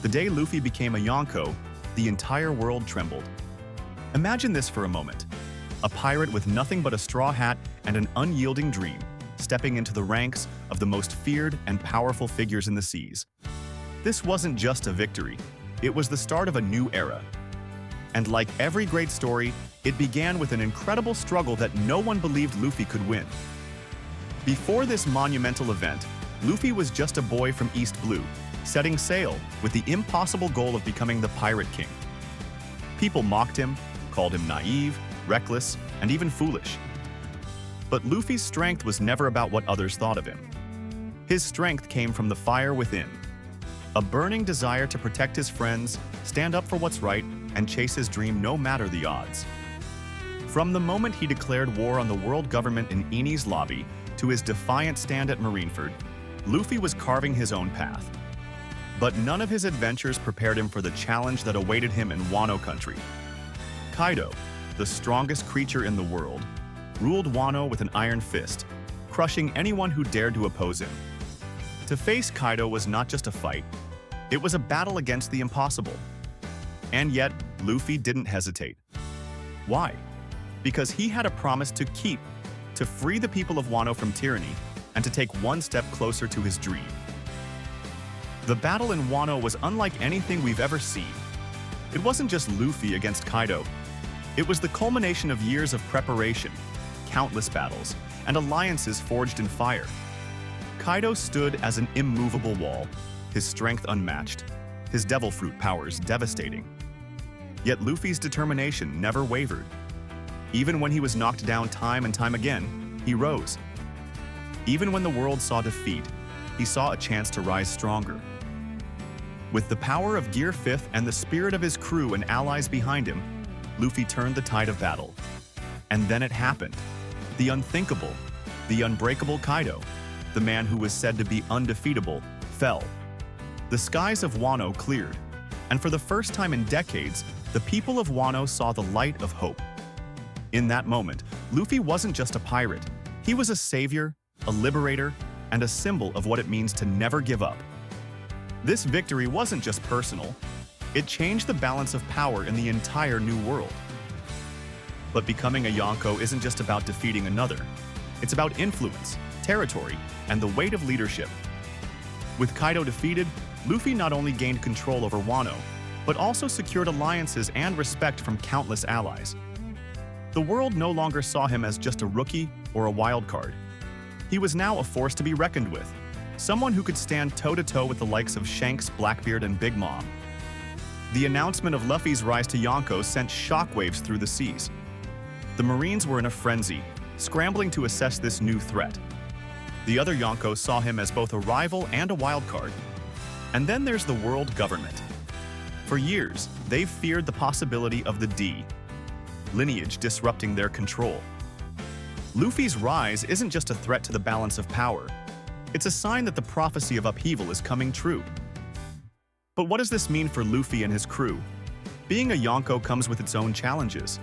The day Luffy became a Yonko, the entire world trembled. Imagine this for a moment. A pirate with nothing but a straw hat and an unyielding dream, stepping into the ranks of the most feared and powerful figures in the seas. This wasn't just a victory, it was the start of a new era. And like every great story, it began with an incredible struggle that no one believed Luffy could win. Before this monumental event, Luffy was just a boy from East Blue, setting sail with the impossible goal of becoming the Pirate King. People mocked him, called him naive, reckless, and even foolish. But Luffy's strength was never about what others thought of him. His strength came from the fire within. A burning desire to protect his friends, stand up for what's right, and chase his dream no matter the odds. From the moment he declared war on the world government in Enies lobby to his defiant stand at Marineford, Luffy was carving his own path. But none of his adventures prepared him for the challenge that awaited him in Wano country. Kaido, the strongest creature in the world, ruled Wano with an iron fist, crushing anyone who dared to oppose him. To face Kaido was not just a fight, it was a battle against the impossible. And yet, Luffy didn't hesitate. Why? Because he had a promise to keep, to free the people of Wano from tyranny, and to take one step closer to his dream. The battle in Wano was unlike anything we've ever seen. It wasn't just Luffy against Kaido. It was the culmination of years of preparation, countless battles, and alliances forged in fire. Kaido stood as an immovable wall, his strength unmatched, his devil fruit powers devastating. Yet Luffy's determination never wavered. Even when he was knocked down time and time again, he rose. Even when the world saw defeat, he saw a chance to rise stronger. With the power of Gear 5th and the spirit of his crew and allies behind him, Luffy turned the tide of battle. And then it happened. The unthinkable, the unbreakable Kaido, the man who was said to be undefeatable, fell. The skies of Wano cleared, and for the first time in decades, the people of Wano saw the light of hope. In that moment, Luffy wasn't just a pirate. He was a savior, a liberator, and a symbol of what it means to never give up. This victory wasn't just personal. It changed the balance of power in the entire new world. But becoming a Yonko isn't just about defeating another. It's about influence, territory, and the weight of leadership. With Kaido defeated, Luffy not only gained control over Wano, but also secured alliances and respect from countless allies. The world no longer saw him as just a rookie or a wild card. He was now a force to be reckoned with, someone who could stand toe-to-toe with the likes of Shanks, Blackbeard, and Big Mom. The announcement of Luffy's rise to Yonko sent shockwaves through the seas. The Marines were in a frenzy, scrambling to assess this new threat. The other Yonko saw him as both a rival and a wild card. And then there's the world government. For years, they've feared the possibility of the D lineage disrupting their control. Luffy's rise isn't just a threat to the balance of power. It's a sign that the prophecy of upheaval is coming true. But what does this mean for Luffy and his crew? Being a Yonko comes with its own challenges.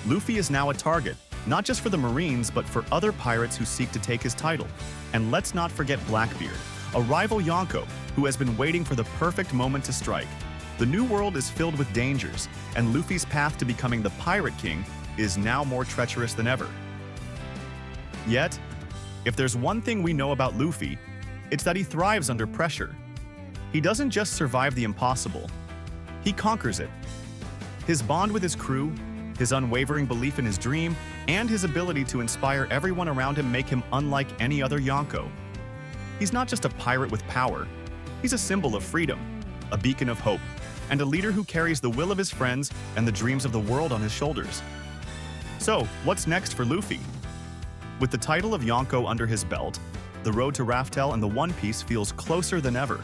Luffy is now a target, not just for the Marines, but for other pirates who seek to take his title. And let's not forget Blackbeard, a rival Yonko who has been waiting for the perfect moment to strike. The new world is filled with dangers, and Luffy's path to becoming the Pirate King is now more treacherous than ever. Yet, if there's one thing we know about Luffy, it's that he thrives under pressure. He doesn't just survive the impossible, he conquers it. His bond with his crew, his unwavering belief in his dream, and his ability to inspire everyone around him make him unlike any other Yonko. He's not just a pirate with power, he's a symbol of freedom, a beacon of hope, and a leader who carries the will of his friends and the dreams of the world on his shoulders. So, what's next for Luffy? With the title of Yonko under his belt, the road to Raftel and the One Piece feels closer than ever.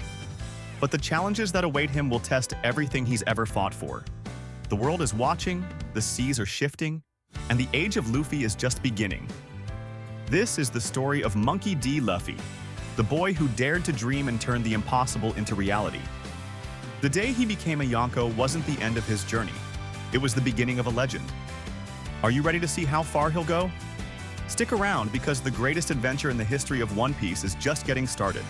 But the challenges that await him will test everything he's ever fought for. The world is watching, the seas are shifting, and the age of Luffy is just beginning. This is the story of Monkey D. Luffy, the boy who dared to dream and turn the impossible into reality. The day he became a Yonko wasn't the end of his journey. It was the beginning of a legend. Are you ready to see how far he'll go? Stick around because the greatest adventure in the history of One Piece is just getting started.